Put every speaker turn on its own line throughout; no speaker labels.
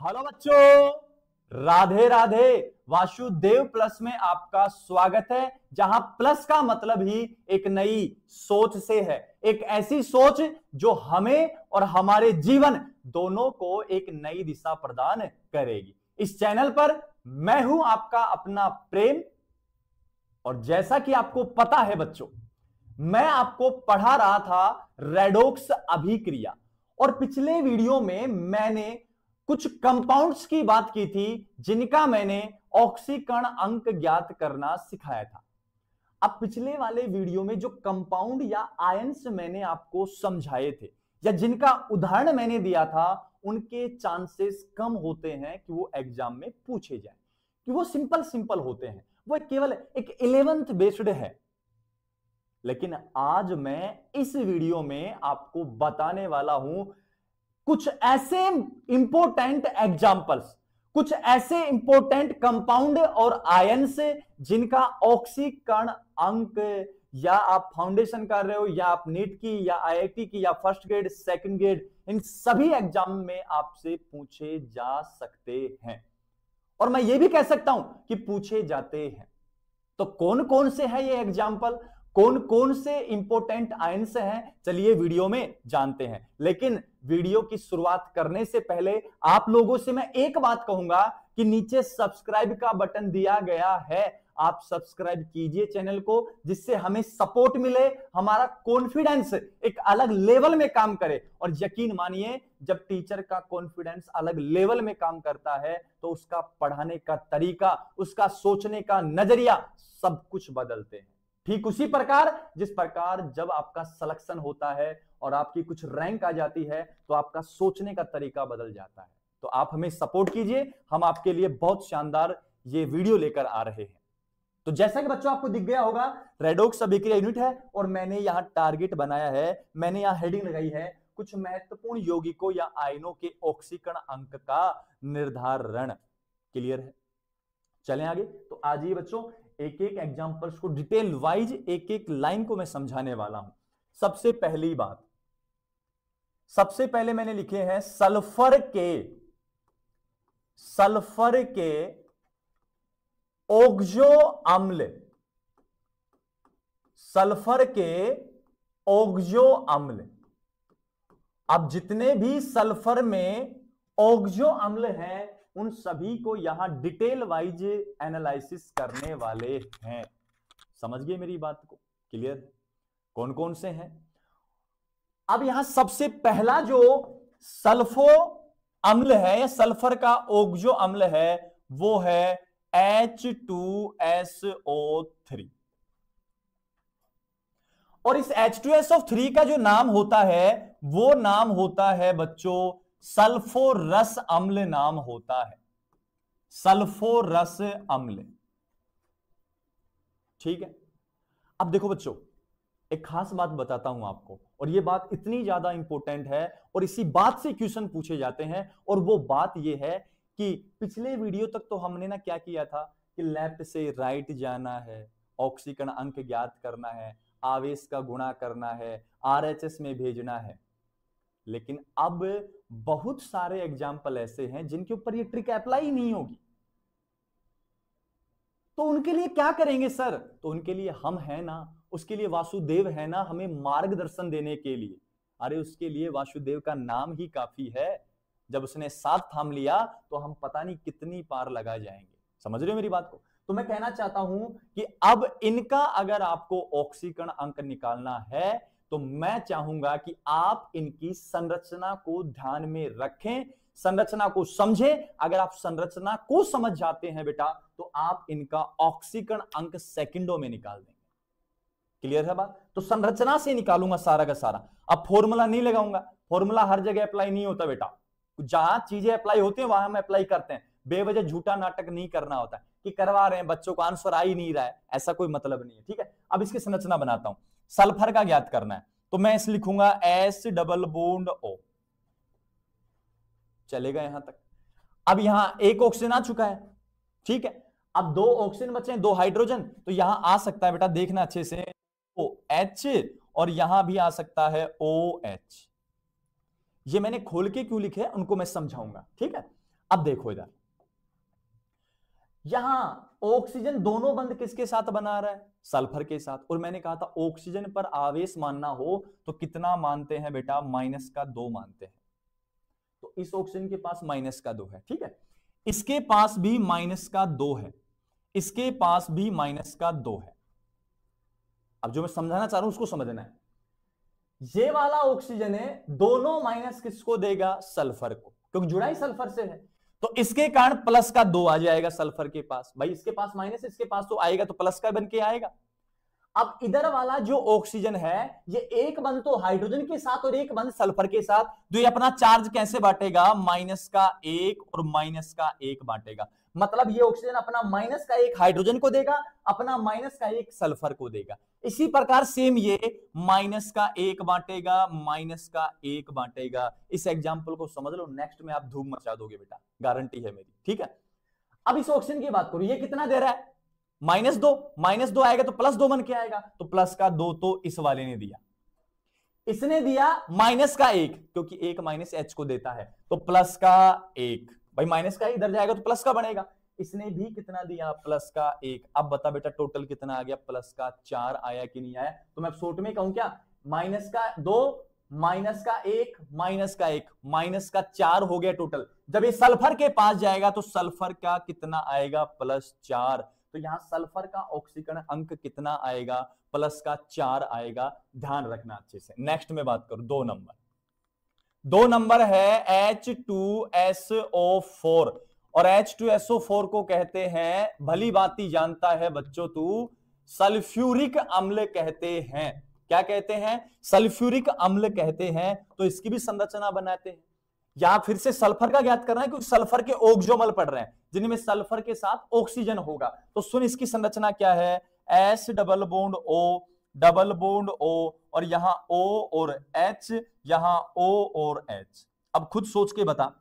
Hello बच्चों, Radhe Radhe. Vasudev plus में आपका स्वागत है, जहां प्लस का मतलब ही एक नई सोच से है। एक ऐसी सोच जो हमें और हमारे जीवन दोनों को एक नई दिशा प्रदान करेगी। इस चैनल पर मैं हूं आपका अपना प्रेम, और जैसा कि आपको पता है बच्चों, मैं आपको पढ़ा रहा था रेडोक्स अभिक्रिया, और पिछले वीडियो में मैंने कुछ कंपाउंड्स की बात की थी जिनका मैंने ऑक्सीकरण अंक ज्ञात करना सिखाया था। अब पिछले वाले वीडियो में जो कंपाउंड या आयंस मैंने आपको समझाए थे या जिनका उदाहरण मैंने दिया था, उनके चांसेस कम होते हैं कि वो एग्जाम में पूछे जाए, कि वो सिंपल सिंपल होते हैं, वो केवल एक 11th बेस्ड है। लेकिन आज मैं इस वीडियो में आपको बताने वाला हूं कुछ ऐसे इंपॉर्टेंट एग्जाम्पल्स, कुछ ऐसे इंपॉर्टेंट कंपाउंड और आयंस जिनका ऑक्सीकरण अंक, या आप फाउंडेशन कर रहे हो या आप नीट की या आईआईटी की या फर्स्ट ग्रेड सेकंड ग्रेड, इन सभी एग्जाम में आपसे पूछे जा सकते हैं, और मैं ये भी कह सकता हूं कि पूछे जाते हैं। तो कौन कौन से हैं ये एग्जाम्पल, कौन कौन से इंपॉर्टेंट आयंस हैं, चलिए वीडियो में जानते हैं। लेकिन वीडियो की शुरुआत करने से पहले आप लोगों से मैं एक बात कहूंगा कि नीचे सब्सक्राइब का बटन दिया गया है, आप सब्सक्राइब कीजिए चैनल को, जिससे हमें सपोर्ट मिले, हमारा कॉन्फिडेंस एक अलग लेवल में काम करे। और यकीन मानिए, जब टीचर का कॉन्फिडेंस अलग लेवल में काम करता है तो उसका पढ़ाने का तरीका, उसका सोचने का नजरिया सब कुछ बदलते हैं। ठीक उसी प्रकार जिस प्रकार जब आपका सिलेक्शन होता है और आपकी कुछ रैंक आ जाती है तो आपका सोचने का तरीका बदल जाता है। तो आप हमें सपोर्ट कीजिए, हम आपके लिए बहुत शानदार ये वीडियो लेकर आ रहे हैं। तो जैसा कि बच्चों आपको दिख गया होगा, रेडोक्स अभिक्रिया यूनिट है और मैंने यहां टारगेट बनाया है, मैंने यहां हेडिंग लगाई है कुछ महत्वपूर्ण यौगिकों या आयनों के ऑक्सीकरण अंक का निर्धारण। क्लियर है? चलें आगे। तो आज ये बच्चों एक एक एग्जांपल्स को डिटेल वाइज, एक एक लाइन को मैं समझाने वाला हूं। सबसे पहली बात, सबसे पहले मैंने लिखे हैं सल्फर के ऑक्सो अम्ल, सल्फर के ऑक्सो अम्ल। अब जितने भी सल्फर में ऑक्सो अम्ल हैं उन सभी को यहां डिटेल वाइज एनालिसिस करने वाले हैं। समझ गए मेरी बात को? क्लियर? कौन कौन से हैं? अब यहां सबसे पहला जो सल्फो अम्ल है या सल्फर का ऑक्सो अम्ल है वो है H2SO3। और इस H2SO3 का जो नाम होता है वो नाम होता है बच्चों सल्फोरस अम्ल नाम होता है, सल्फोरस अम्ल। ठीक है? अब देखो बच्चों, एक खास बात बताता हूं आपको, और यह बात इतनी ज्यादा इंपॉर्टेंट है और इसी बात से क्वेश्चन पूछे जाते हैं। और वो बात यह है कि पिछले वीडियो तक तो हमने ना क्या किया था कि लेफ्ट से राइट जाना है, ऑक्सीकरण अंक ज्ञात करना है, आवेश का गुणा करना है, आरएचएस में भेजना है। लेकिन अब बहुत सारे एग्जाम्पल ऐसे हैं जिनके ऊपर ये ट्रिक अप्लाई नहीं होगी। तो उनके लिए क्या करेंगे सर? तो उनके लिए हम हैं ना, उसके लिए वासुदेव है ना हमें मार्गदर्शन देने के लिए। अरे उसके लिए वासुदेव का नाम ही काफी है। जब उसने साथ थाम लिया तो हम पता नहीं कितनी पार लगा जाएंगे। समझ रहे हो मेरी बात को? तो मैं कहना चाहता हूं कि अब इनका अगर आपको ऑक्सीकरण अंक निकालना है तो मैं चाहूंगा कि आप इनकी संरचना को ध्यान में रखें, संरचना को समझें। अगर आप संरचना को समझ जाते हैं बेटा तो आप इनका ऑक्सीकरण अंक सेकंडों में निकाल देंगे। क्लियर है बात? तो संरचना से निकालूंगा सारा का सारा। अब फॉर्मूला नहीं लगाऊंगा, फॉर्मूला हर जगह अप्लाई नहीं होता बेटा। जहां चीजें अप्लाई होती हैं वहां हम अप्लाई करते हैं। बेवजह झूठा नाटक नहीं करना होता कि करवा रहे हैं बच्चों को आंसर आ ही नहीं रहा है, ऐसा कोई मतलब नहीं है। ठीक है? अब इसकी संरचना बनाता हूं। सल्फर का ज्ञात करना है तो मैं इस लिखूंगा S डबल बॉन्ड O। चलेगा यहां तक? अब यहां एक ऑक्सीजन आ चुका है। ठीक है? अब दो ऑक्सीजन बचे हैं, दो हाइड्रोजन, तो यहां आ सकता है बेटा, देखना अच्छे से, OH, और यहां भी आ सकता है OH। ये मैंने खोल के क्यों लिखे उनको मैं समझाऊंगा। ठीक है? अब देखो इधर, यहां ऑक्सीजन दोनों बंध किसके साथ बना रहा है, सल्फर के साथ। और मैंने कहा था ऑक्सीजन पर आवेश मानना हो तो कितना मानते हैं बेटा, -2 मानते हैं। तो इस ऑक्सीजन के पास -2 है, ठीक है, इसके पास भी -2 है, इसके पास भी -2 है। अब जो मैं समझाना चाह रहा हूं उसको समझना है। ये वाला ऑक्सीजन है, दोनों माइनस किसको देगा, सल्फर को, क्योंकि जुड़ा ही सल्फर से है। तो इसके कारण +2 आ जाएगा सल्फर के पास। भाई इसके पास माइनस, इसके पास तो आएगा, तो प्लस का बन के आएगा। अब इधर वाला जो ऑक्सीजन है, ये एक बंध तो हाइड्रोजन के साथ और एक बंध सल्फर के साथ, तो ये अपना चार्ज कैसे बांटेगा, -1 और -1 बांटेगा। मतलब ये ऑक्सीजन अपना -1 हाइड्रोजन को देगा, अपना -1 सल्फर को देगा। इसी प्रकार सेम ये -1 बांटेगा, -1 बांटेगा। इस एग्जाम्पल को समझ लो, नेक्स्ट में आप धूम मचा दोगे बेटा, गारंटी है मेरी, ठीक है। अब इस ऑक्सीजन की बात करो, ये कितना दे रहा है, -2 आएगा तो +2 बन के आएगा, तो +2 तो इस वाले ने दिया, इसने दिया -1, क्योंकि 1 H को देता है, तो +1। भाई -1 इधर जाएगा तो प्लस का बनेगा, इसने भी कितना दिया, +1। अब बता बेटा टोटल कितना आ गया, +4 आया कि नहीं आया। तो मैं शॉर्ट में कहूं क्या, -2 -1 -1 हो गया टोटल। जब ये सल्फर के पास जाएगा तो सल्फर का कितना आएगा, +4। तो यहां सल्फर का ऑक्सीकरण अंक कितना आएगा, +4 आएगा। ध्यान रखना अच्छे से। नेक्स्ट में बात करूं, 2 नंबर है H2SO4, और H2SO4 को कहते हैं, भली भांति जानता है बच्चों तू, सल्फ्यूरिक अम्ल कहते हैं। क्या कहते हैं, सल्फ्यूरिक अम्ल कहते हैं। तो इसकी भी संरचना बनाते हैं। यहां फिर से सल्फर का ज्ञात करना है, क्योंकि सल्फर के ऑक्सोमल पढ़ रहे हैं, जिनमें सल्फर के साथ ऑक्सीजन होगा। तो सुन, इसकी संरचना क्या है, S डबल बॉन्ड O, और यहां O और H, यहां O और H। अब खुद सोच के बता,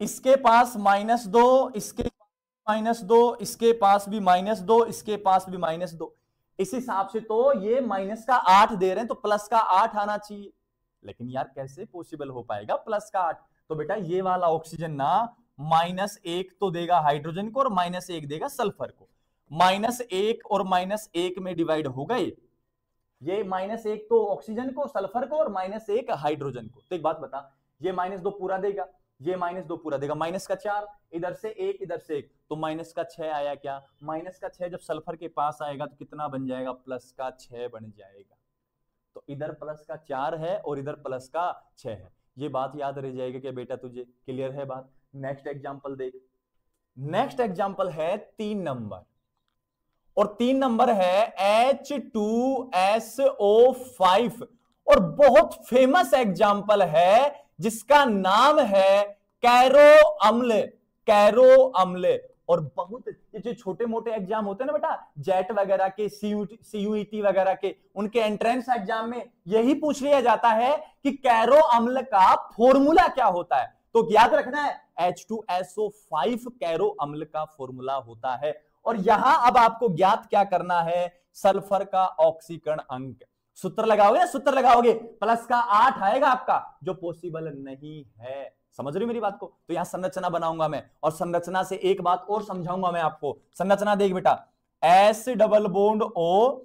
इसके पास -2, इसके -2, इसके पास भी -2, इसके पास भी -2। इस हिसाब से तो ये -8 दे रहे हैं, तो +8 आना चाहिए। लेकिन यार कैसे पॉसिबल हो पाएगा +8? तो बेटा ये वाला ऑक्सीजन ना -1 तो देगा हाइड्रोजन को और -1 देगा सल्फर को। -1 और -1 में डिवाइड हो गए, ये -1 तो ऑक्सीजन को, सल्फर को, और -1 हाइड्रोजन को। तो एक बात बता, ये -2 पूरा देगा, ये -2 पूरा देगा, -4, इधर से 1, इधर से 1, तो -6 आया। क्या -6 जब सल्फर के पास आएगा तो कितना बन जाएगा, +6 बन जाएगा। तो इधर +4 है और इधर +6 है। ये बात याद रह जाएगी क्या बेटा तुझे, क्लियर है बात। नेक्स्ट एग्जांपल देख, नेक्स्ट एग्जांपल है 3 नंबर, और 3 नंबर है H2SO5, और बहुत फेमस एग्जांपल है जिसका नाम है कैरो अम्ल। कैरो अम्ल। और बहुत ये जो छोटे मोटे एग्जाम होते हैं ना बेटा, जेट वगैरह के, CUET वगैरह के, उनके एंट्रेंस एग्जाम में यही पूछ लिया जाता है कि कैरो अम्ल का फॉर्मूला क्या होता है। तो याद रखना है, H2SO5 कैरो अम्ल का फॉर्मूला होता है। और यहां अब आपको ज्ञात क्या करना है, सल्फर का ऑक्सीकरण अंक। सूत्र लगाओगे ना, सूत्र लगाओगे, +8 आएगा आपका, जो पॉसिबल नहीं है। समझ रही हो मेरी बात को। तो यहां संरचना बनाऊंगा मैं, और संरचना से एक बात और समझाऊंगा मैं आपको। संरचना देख बेटा, S double bond O,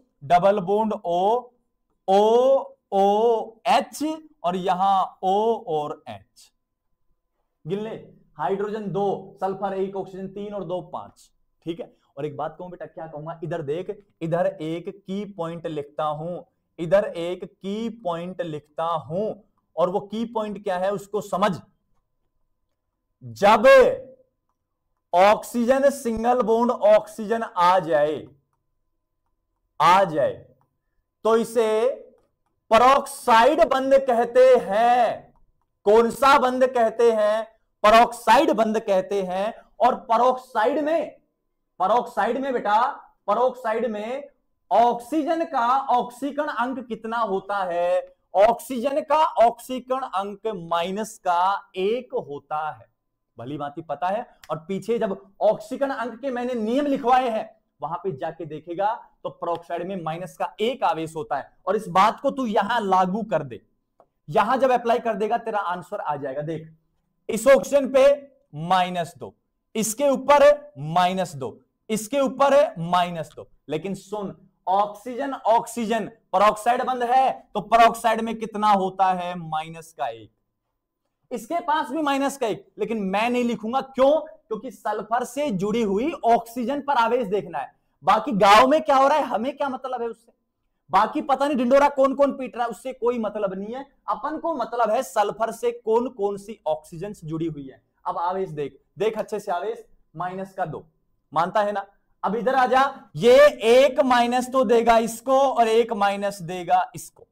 OH, और यहां O और H। गिन ले, हाइड्रोजन 2, सल्फर 1, ऑक्सीजन 3 और 2 5। ठीक है। और एक बात कहूं बेटा, क्या कहूंगा, इधर देख, इधर एक की पॉइंट लिखता हूं, इधर एक की पॉइंट लिखता हूं, और वो की पॉइंट क्या है उसको समझ। जब ऑक्सीजन सिंगल बॉन्ड ऑक्सीजन आ जाए तो इसे परऑक्साइड बंध कहते हैं। कौन सा बंध कहते हैं, परऑक्साइड बंध कहते हैं। और परऑक्साइड में बेटा, परऑक्साइड में ऑक्सीजन का ऑक्सीकरण अंक कितना होता है, ऑक्सीजन का ऑक्सीकरण अंक -1 होता है। भली भांति पता है। और पीछे जब ऑक्सीकरण अंक के मैंने नियम लिखवाए हैं, वहां पे जाके देखेगा तो परऑक्साइड में -1 आवेश होता है। और इस बात को तू यहां लागू कर दे, यहां जब अप्लाई कर देगा तेरा आंसर आ जाएगा। देख, इस ऑक्सीजन पे -2, इसके ऊपर -2, इसके ऊपर -2। लेकिन सुन, ऑक्सीजन ऑक्सीजन परऑक्साइड बंद है, तो परऑक्साइड में कितना होता है? -1। इसके पास भी -1, लेकिन मैं नहीं लिखूंगा। क्यों? क्योंकि सल्फर से जुड़ी हुई ऑक्सीजन पर आवेश देखना है। बाकी गांव में क्या हो रहा है हमें क्या मतलब है उससे? बाकी पता नहीं डिंडोरा कौन कौन पीट रहा है, उससे कोई मतलब नहीं है। अपन को मतलब है सल्फर से कौन कौन सी ऑक्सीजन से जुड़ी हुई है। अब आवेश देख, देख अच्छे से आवेश, -2 मानता है ना। अब इधर आ जा, ये एक माइनस तो देगा इसको और एक माइनस देगा इसको।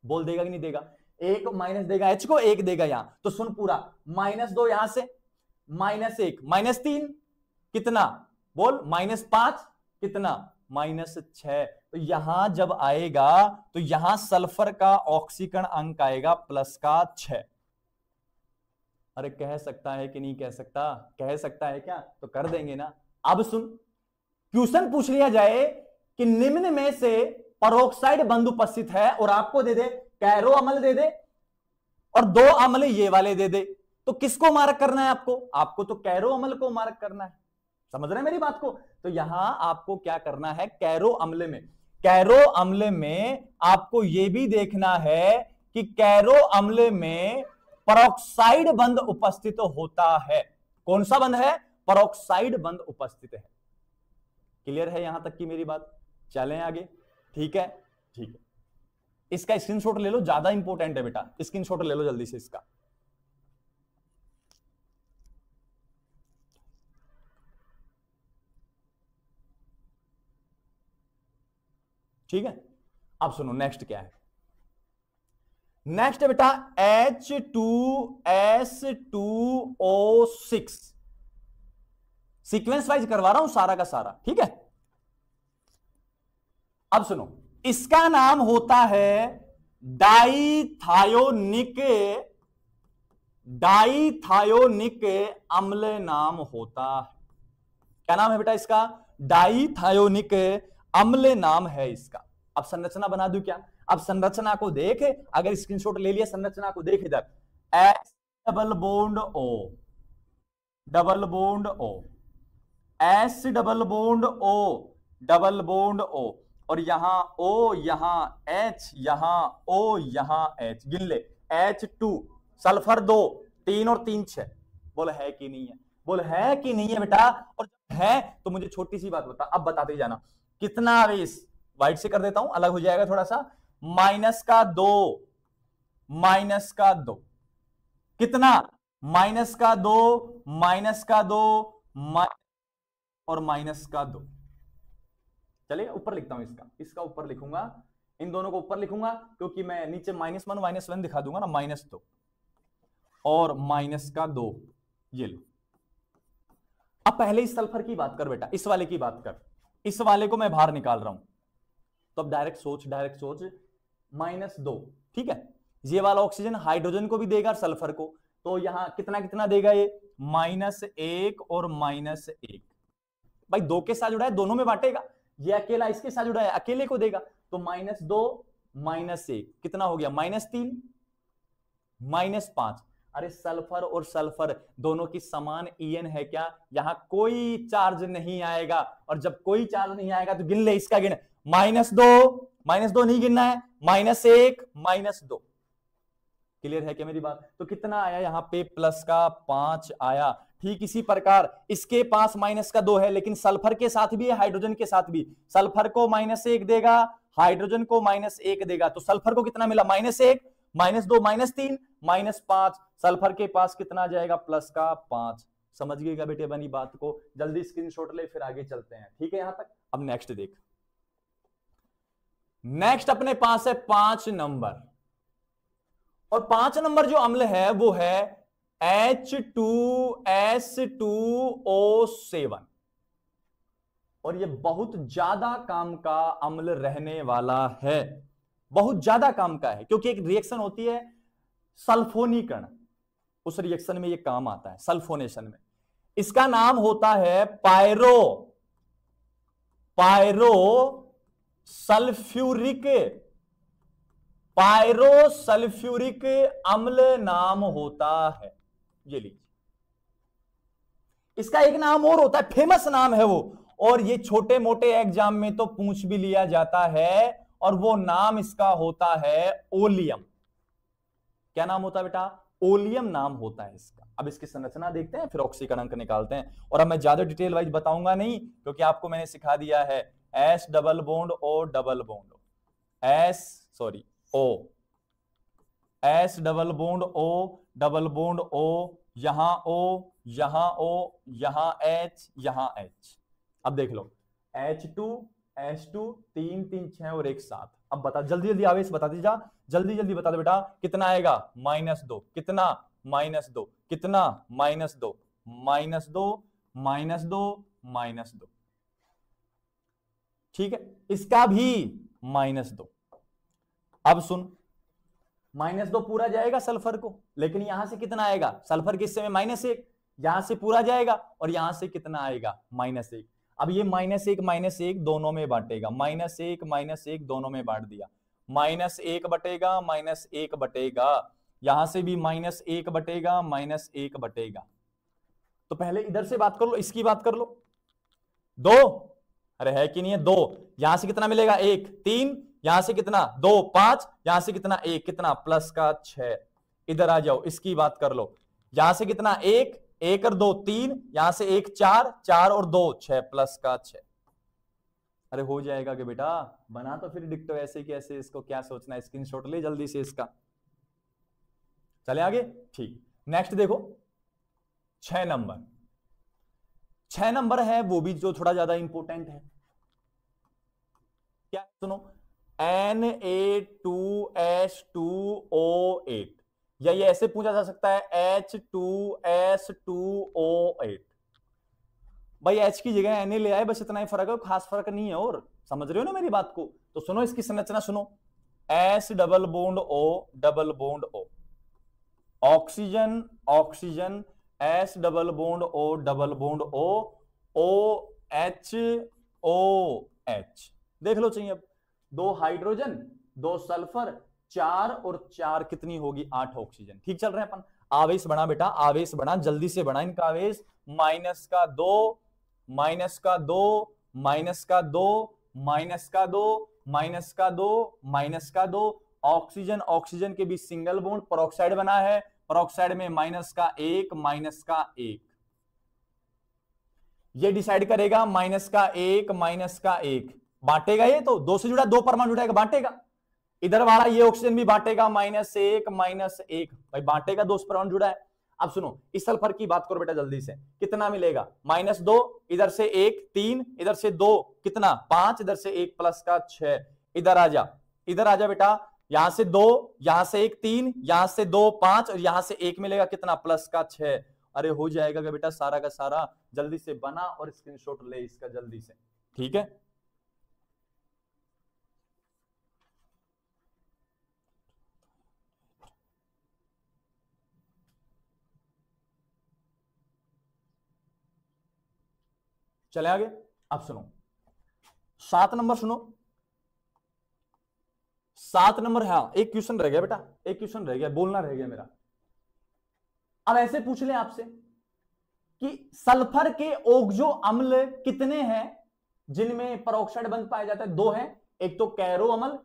बोल देगा कि नहीं देगा? एक माइनस देगा एच को, एक देगा यहां। तो सुन पूरा, -2 यहां से, -1, -3 कितना? बोल, -5 कितना? -6। तो यहां जब आएगा तो यहां सल्फर का ऑक्सीकरण अंक आएगा +6। अरे कह सकता है कि नहीं कह सकता? कह सकता है क्या? तो कर देंगे ना। अब सुन, क्वेश्चन पूछ लिया जाए कि निम्न में से परऑक्साइड बंध उपस्थित है और आपको दे दे कैरो अम्ल दे दे और 2 अम्ल ये वाले दे दे, तो किसको मार्क करना है आपको? आपको तो कैरो अम्ल को मार्क करना है। समझ रहे हैं मेरी बात को? तो यहां आपको क्या करना है? कैरो अम्ल में, कैरो अम्ल में आपको यह भी देखना है कि कैरो अम्ल में परऑक्साइड बंध उपस्थित होता है। कौन सा बंध है? परऑक्साइड बंध उपस्थित है। क्लियर है यहां तक की मेरी बात? चलें आगे। ठीक है, ठीक है। इसका स्क्रीनशॉट ले लो, ज्यादा इंपॉर्टेंट है बेटा, स्क्रीनशॉट ले लो जल्दी से इसका। ठीक है, अब सुनो नेक्स्ट क्या है। नेक्स्ट है बेटा H2S2O6। सीक्वेंस वाइज करवा रहा हूं सारा का सारा, ठीक है। अब सुनो, इसका नाम होता है डाइथायोनिक, डाइथायोनिक अम्ल नाम होता है। क्या नाम है बेटा इसका? डाइथायोनिक अम्ल नाम है इसका। अब संरचना बना दूं क्या? अब संरचना को देख, अगर स्क्रीनशॉट ले लिया संरचना को देख, इधर S double bond O, double bond O, S double bond O, double bond O, और यहां ओ, यहां एच, यहां ओ, यहां एच। गिन ले, H2 सल्फर 2, 3 और 3 6। बोल है कि नहीं है? बोल है कि नहीं है बेटा? और जब है तो मुझे छोटी सी बात बता, अब बताते जाना। कितना आवेश? वाइट से कर देता हूं, अलग हो जाएगा थोड़ा सा। -2, -2 कितना? -2, -2 और -2। चलिए ऊपर लिखता हूं इसका, इसका ऊपर लिखूंगा, इन दोनों को ऊपर लिखूंगा क्योंकि मैं नीचे -1 -1 दिखा दूंगा ना। -2 और -2, ये लो। अब पहले इस सल्फर की बात कर बेटा, इस वाले की बात कर, इस वाले को मैं बाहर निकाल रहा हूं। तो अब डायरेक्ट सोच, डायरेक्ट सोच, -2, ठीक है। ये वाला ऑक्सीजन हाइड्रोजन को भी देगा सल्फर को, तो यहां कितना कितना देगा? ये -1 और -1। भाई 2 के साथ जुड़ा है, दोनों में बांटेगा। ये अकेला इसके साथ जुड़ा है, अकेले को देगा। तो -2 -1 कितना हो गया? -3 -5। अरे सल्फर और सल्फर दोनों की समान ईएन है क्या? यहां कोई चार्ज नहीं आएगा, और जब कोई चार्ज नहीं आएगा तो गिन ले, इसका गिन, -2 नहीं गिनना है, -1 -2। क्लियर है क्या मेरी बात? तो कितना आया यहां पे? +5 आया। ठीक इसी प्रकार इसके पास -2 है, लेकिन सल्फर के साथ भी है, हाइड्रोजन के साथ भी। सल्फर को -1 देगा, हाइड्रोजन को -1 देगा, तो सल्फर को कितना मिला? -1 -2 -3 -5। सल्फर के पास कितना जाएगा? +5। समझ गएगा बेटे बनी बात को? जल्दी स्क्रीनशॉट ले, फिर आगे चलते हैं। ठीक है यहां तक? अब नेक्स्ट देख, नेक्स्ट अपने पास है 5 नंबर, और 5 नंबर जो अम्ल है वो है H2S2O7, और ये बहुत ज्यादा काम का अम्ल रहने वाला है। बहुत ज्यादा काम का है, क्योंकि एक रिएक्शन होती है सल्फोनीकरण, उस रिएक्शन में ये काम आता है, सल्फोनेशन में। इसका नाम होता है पायरो सल्फ्यूरिक अम्ल नाम होता है। ये लीजिए, इसका एक नाम और होता है, फेमस नाम है वो, और ये छोटे मोटे एग्जाम में तो पूछ भी लिया जाता है, और वो नाम इसका होता है ओलियम। क्या नाम होता है बेटा? ओलियम नाम होता है इसका। अब इसकी संरचना देखते हैं, फिर ऑक्सीकरण अंक निकालते हैं। और अब मैं ज्यादा डिटेल वाइज बताऊंगा नहीं, क्योंकि आपको मैंने सिखा दिया है S double bond O double bond O, S double bond O double bond O, यहां ओ, यहां ओ, यहां एच, यहां एच। अब देख लो H2 H2 3 3 6 और 1 7। अब बता जल्दी जल्दी, आवेश बता दीजा, जल्दी जल्दी बता दो बेटा, कितना आएगा? -2, कितना? -2, कितना? -2, -2, -2, -2। ठीक है, इसका भी -2। अब सुन, -2 पूरा जाएगा सल्फर को, लेकिन यहां से कितना आएगा? सल्फर के हिस्से में -1, यहां से पूरा जाएगा, और यहां से कितना आएगा? -1। अब ये -1 दोनों में बांटेगा, -1 दोनों में बांट दिया, -1 बटेगा, -1 बटेगा, यहां से भी -1 बटेगा, -1 बटेगा। तो पहले इधर से बात कर लो, इसकी बात कर लो, 2, अरे है कि नहीं है? 2, यहां से कितना मिलेगा? 1 3, यहां से कितना? 2 5, यहां से कितना? 1, कितना? प्लस का 6। इधर आ जाओ, इसकी बात कर लो, यहां से कितना? 1 1 और 2 3, यहां से 1 4 4 और 2 6, प्लस का 6। अरे हो जाएगा कि बेटा? बना तो फिर डिक्टो ऐसे कि ऐसे, इसको क्या सोचना है, स्क्रीनशॉट ले जल्दी से इसका। चले आगे, ठीक। नेक्स्ट देखो 6 नंबर, 6 नंबर है वो भी जो थोड़ा ज्यादा इंपॉर्टेंट है। क्या? सुनो, Na2S2O8, या ये ऐसे पूछा जा सकता है H2S2O8। भाई H की जगह Na ले आए, बस इतना ही फर्क है, खास फर्क नहीं है। और समझ रहे हो ना मेरी बात को? तो सुनो इसकी संरचना सुनो, S double bond O double bond O, oxygen oxygen, S double bond O double bond O, OH। देख लो चाहिए, अब 2 हाइड्रोजन 2 सल्फर 4 और 4 कितनी होगी? 8 ऑक्सीजन। ठीक चल रहे हैं अपन। आवेश बढ़ा बेटा, आवेश बढ़ा, जल्दी से बढ़ा इनका आवेश। -2 -2 -2 -2 ऑक्सीजन ऑक्सीजन के बीच सिंगल बॉन्ड, पेरोक्साइड बना है, पेरोक्साइड में -1 ये डिसाइड करेगा -1 बांटेगा, ये तो 2 से जुड़ा, 2 परमाणु जुड़ेगा, बांटेगा। इधर वाला ये ऑक्सीजन भी बांटेगा, -1 भाई बांटेगा, 2 परमाणु जुड़ा है। अब सुनो इस सल्फर की बात करो बेटा जल्दी से, कितना मिलेगा? -2, इधर से 1 3, इधर से 2 कितना? 5, इधर से 1 प्लस का 6। इधर आ जा बेटा, यहां से 2, यहां से 1 3, यहां से 2 5, और यहां से 1 मिलेगा, कितना? प्लस का 6। अरे हो जाएगा कि बेटा सारा का सारा? जल्दी से बना और स्क्रीनशॉट ले इसका जल्दी से, ठीक है। चले आगे। अब सुनो 7 नंबर, सुनो 7 नंबर। हाँ एक क्वेश्चन रह गया बेटा, एक क्वेश्चन रह गया, बोलना रह गया मेरा। अब ऐसे पूछ ले आपसे कि सल्फर के ओक्सो अम्ल कितने हैं जिनमें पेरोक्साइड बंध पाया जाता है? 2 हैं, एक तो कैरो अम्ल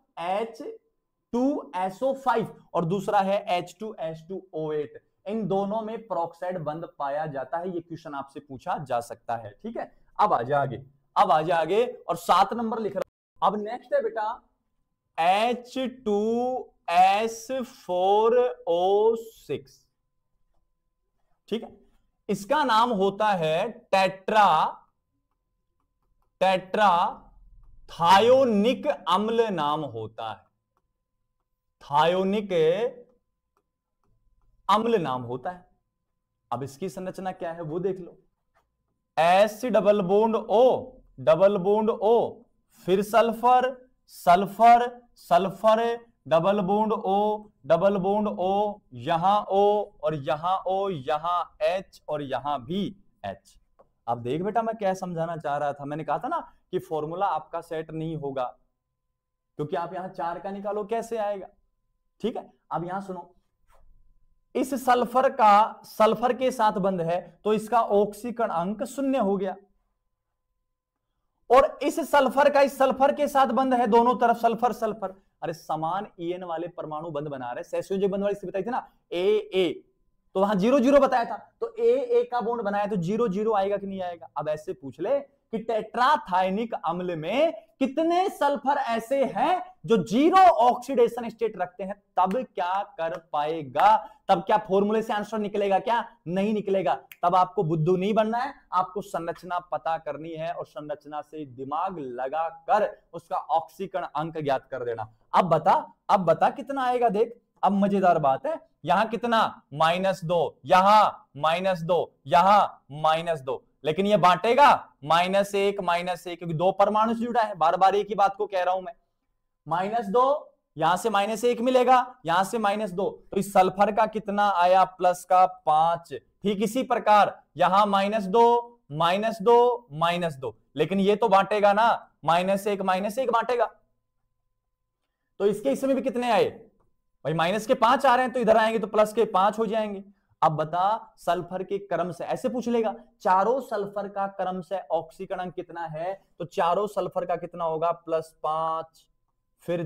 H2SO5 और दूसरा है H2S2O8। इन दोनों में पेरोक्साइड बंध पाया जाता है, ये क्वेश्चन आपसे पूछा जा सकता है, ठीक है। अब आजा आगे, अब आजा आगे, और 7 नंबर लिख रहा हूं। अब नेक्स्ट है बेटा H2S4O6, ठीक है। इसका नाम होता है टेट्राथायोनिक अम्ल नाम होता है, थायोनिक अम्ल नाम होता है। अब इसकी संरचना क्या है वो देख लो, S डबल बॉन्ड O, फिर sulphur sulphur sulphur, double bond O, यहां O और यहां O, यहां H और यहां भी H। अब देख बेटा मैं क्या समझाना चाह रहा था, मैंने कहा था ना कि फॉर्मूला आपका सेट नहीं होगा, क्योंकि आप यहां 4 का निकालो कैसे आएगा, ठीक है। अब यहां सुनो, इस सल्फर का सल्फर के साथ बंध है तो इसका ऑक्सीकरण अंक 0 हो गया, और इस सल्फर का इस सल्फर के साथ बंध है, दोनों तरफ सल्फर सल्फर, अरे समान ईएन वाले परमाणु बंध बना रहे, सहसंयोजक बंध वाली बताई थी ना, ए तो वहां 0 0 बताया था, तो ए का बॉन्ड बनाया तो 0 0 आएगा कि नहीं आएगा। अब ऐसे पूछ ले कि टेट्राथाइनिक अम्ल में कितने सल्फर ऐसे हैं जो 0 ऑक्सीडेशन स्टेट रखते हैं, तब क्या कर पाएगा, तब क्या फॉर्मूले से आंसर निकलेगा, क्या नहीं निकलेगा। तब आपको बुद्धू नहीं बनना है, आपको संरचना पता करनी है और संरचना से दिमाग लगा कर उसका ऑक्सीकरण अंक ज्ञात कर देना। अब बता कितना आएगा, देख अब मजेदार बात है, यहां कितना -2, यहां -2, यहां -2, लेकिन ये बांटेगा -1 क्योंकि 2 परमाणु से जुड़ा है, बार बार एक ही बात को कह रहा हूं मैं। -2 यहां से -1 मिलेगा, यहां से -2, तो इस सल्फर का कितना आया, प्लस का 5। ठीक इसी प्रकार यहां -2 -2 -2, लेकिन ये तो बांटेगा ना, -1 बांटेगा, तो इसके इसमें भी कितने आए भाई, माइनस के 5 आ रहे हैं, तो इधर आएंगे तो प्लस के 5 हो जाएंगे। अब बता सल्फर के क्रम से, ऐसे पूछ लेगा चारों सल्फर का क्रम से ऑक्सीकरण अंक कितना है, तो चारों सल्फर का कितना होगा, +5, फिर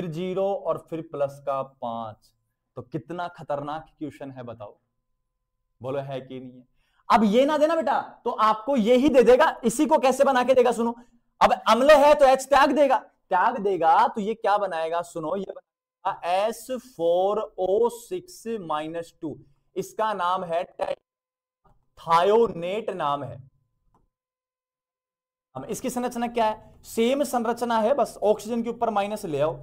0 और फिर प्लस का 5। तो कितना खतरनाक क्वेश्चन है बताओ, बोलो है कि नहीं है। अब ये ना देना बेटा तो आपको ये ही दे देगा, इसी को कैसे बना के देगा सुनो, अब अम्ल है तो H त्याग देगा तो ये क्या बनाएगा, सुनो ये S4O6 - 2, इसका नाम है थायोनेट नाम है। इसकी संरचना क्या है, सेम संरचना है, बस ऑक्सीजन के ऊपर माइनस ले आओ,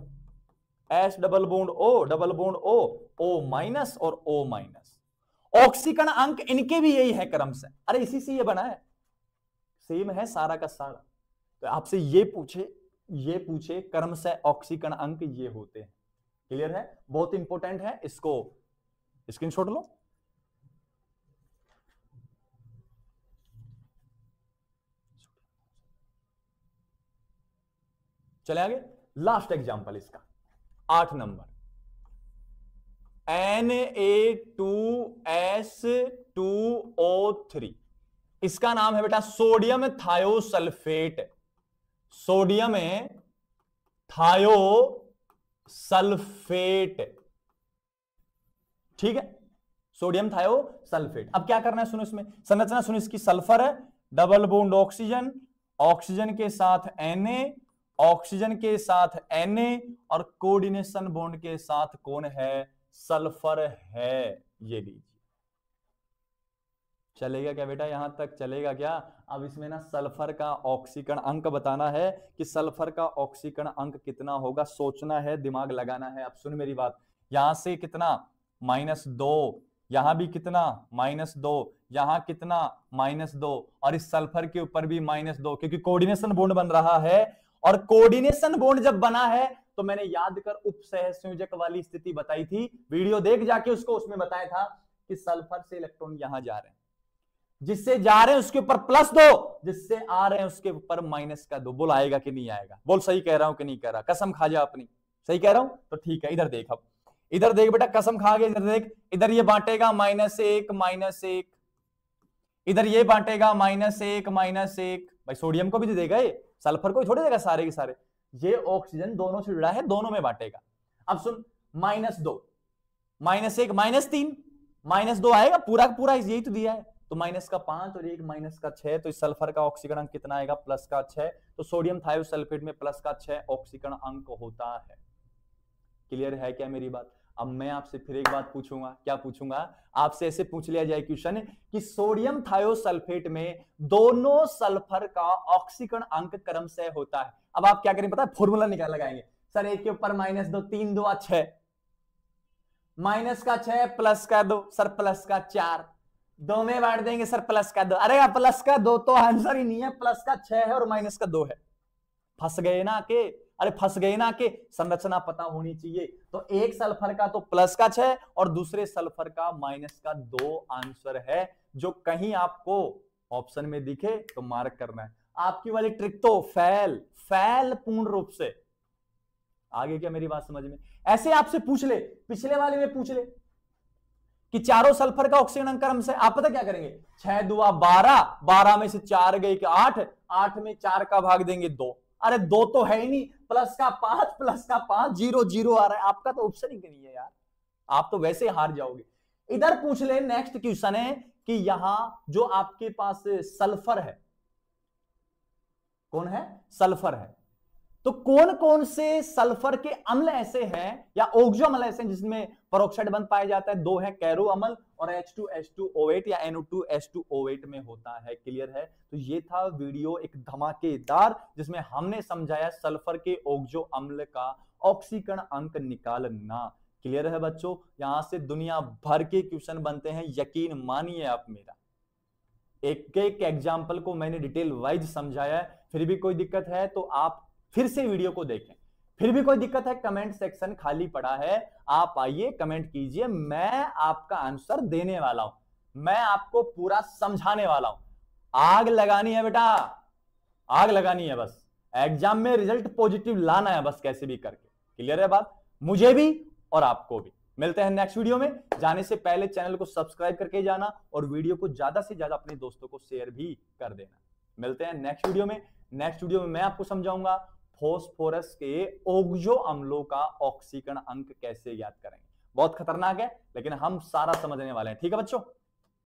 S double bond O minus और O-। ऑक्सीकरण अंक इनके भी यही है क्रम से, अरे इसी से ये बना है, सेम है सारा का सारा। तो आपसे ये पूछे क्रम से ऑक्सीकरण अंक ये होते हैं, क्लियर है, बहुत इंपॉर्टेंट है, इसको स्क्रीनशॉट लो। चले आगे, लास्ट एग्जांपल इसका 8 नंबर, Na2S2O3, इसका नाम है बेटा सोडियम थायोसल्फेट, सोडियम थायोसल्फेट, ठीक है, सोडियम थायोसल्फेट। अब क्या करना है सुनो, इसमें संरचना सुनो, इसकी सल्फर है, डबल बॉन्ड ऑक्सीजन, ऑक्सीजन के साथ Na, ऑक्सीजन के साथ Na, और कोऑर्डिनेशन बॉन्ड के साथ कौन है, सल्फर है, ये लीजिए। चलेगा क्या बेटा, यहां तक चलेगा क्या। अब इसमें ना सल्फर का ऑक्सीकरण अंक बताना है कि सल्फर का ऑक्सीकरण अंक कितना होगा, सोचना है, दिमाग लगाना है। अब सुन मेरी बात, यहां से कितना -2, यहां भी कितना -2, यहां कितना -2, और इस सल्फर के ऊपर भी -2, क्योंकि कोऑर्डिनेशन बॉन्ड बन रहा है, और कोऑर्डिनेशन बॉन्ड जब बना है तो मैंने याद कर उप सहसंयोजक वाली स्थिति बताई थी, वीडियो देख जाके उसको, उसमें बताया था कि सल्फर से इलेक्ट्रॉन यहां जा रहे हैं, जिससे जा रहे हैं उसके ऊपर +2, जिससे आ रहे हैं उसके ऊपर -2। बोल आएगा कि नहीं आएगा, बोल सही कह रहा हूं कि नहीं कह रहा, कसम खा जा अपनी, सही कह रहा हूं तो ठीक है। इधर देख, अब इधर देख बेटा, कसम खा गया, इधर देख, इधर ये बांटेगा -1, इधर ये बांटेगा -1, भाई सोडियम को भी दे देगा ये, सल्फर को थोड़ी देगा, सारे के सारे, ये ऑक्सीजन दोनों से जुड़ा है, दोनों में बांटेगा। अब सुन, -2, -1, -3, -2 आएगा, पूरा का पूरा यही तो दिया है, तो -5 और 1 -6, तो इस सल्फर का ऑक्सीकरण अंक कितना आएगा, +6। तो सोडियम थायोसल्फेट में +6 ऑक्सीकरण अंक होता है। क्लियर है क्या मेरी बात। अब मैं आपसे फिर एक बात पूछूंगा, क्या पूछूंगा आपसे, ऐसे पूछ लिया जाए क्वेश्चन कि सोडियम थायोसल्फेट में दोनों सल्फर का ऑक्सीकरण अंक क्रम से होता है। अब आप क्या करेंगे पता है, फॉर्मूला निकाल लगाएंगे, सर एक के ऊपर -2, 3 2 6, -6 +2, सर +4, 2 में बांट देंगे सर +2, अरे +2 तो आंसर ही नहीं है, +6 है और -2 है। फंस गए ना के, अरे फंस गए ना के, संरचना पता होनी चाहिए। तो एक सल्फर का तो +6 और दूसरे सल्फर का -2 आंसर है, जो कहीं आपको ऑप्शन में दिखे तो मार्क करना है। आपकी वाली ट्रिक तो फेल पूर्ण रूप से। आगे क्या मेरी बात समझ में, ऐसे आपसे पूछ ले, पिछले वाले में पूछ ले, कि चारों सल्फर का ऑक्सीजन अंक क्रम से, आप पता क्या करेंगे, 6 दुआ 12, 12 में से 4 गए कि 8, 8 में 4 का भाग देंगे 2। अरे 2 तो है ही नहीं, प्लस का 5, 0 0 आ रहा है। आपका तो ऑप्शन ही नहीं है यार, आप तो वैसे हार जाओगे। इधर पूछ ले, नेक्स्ट क्वेश्चन है कि यहां जो आपके पास सल्फर है, कौन है, सल्फर है, तो कौन कौन से सल्फर के अम्ल ऐसे हैं या ऑक्सो अम्ल ऐसे हैं जिसमें पेरोक्साइड बंध पाया जाता है? 2 है, कैरो अम्ल और H2H2O8 या NO2H2O8 में होता है। क्लियर है? तो ये था वीडियो एक धमाकेदार, जिसमें हमने समझाया सल्फर के ऑक्सो अम्ल का ऑक्सीकरण अंक निकालना। क्लियर है बच्चों? यहां से दुनिया भर के क्वेश्चन बनते हैं, यकीन मानिए आप मेरा। एक एक एग्जाम्पल को मैंने डिटेल वाइज समझाया है। फिर भी कोई दिक्कत है तो आप फिर से वीडियो को देखें। फिर भी कोई दिक्कत है, कमेंट सेक्शन खाली पड़ा है, आप आइए कमेंट कीजिए, मैं आपका आंसर देने वाला हूं, मैं आपको पूरा समझाने वाला हूं। आग लगानी है बेटा, आग लगानी है, बस एग्जाम में रिजल्ट पॉजिटिव लाना है, बस कैसे भी करके। क्लियर है बात? मुझे भी और आपको भी। मिलते हैं नेक्स्ट वीडियो में। जाने से पहले चैनल को सब्सक्राइब करके जाना और वीडियो को ज्यादा से ज्यादा अपने दोस्तों को शेयर भी कर देना। मिलते हैं नेक्स्ट वीडियो में। नेक्स्ट वीडियो में मैं आपको समझाऊंगा फास्फोरस के ऑक्सो अम्लों का ऑक्सीकरण अंक कैसे याद करेंगे। बहुत खतरनाक है, लेकिन हम सारा समझने वाले हैं। ठीक है बच्चों?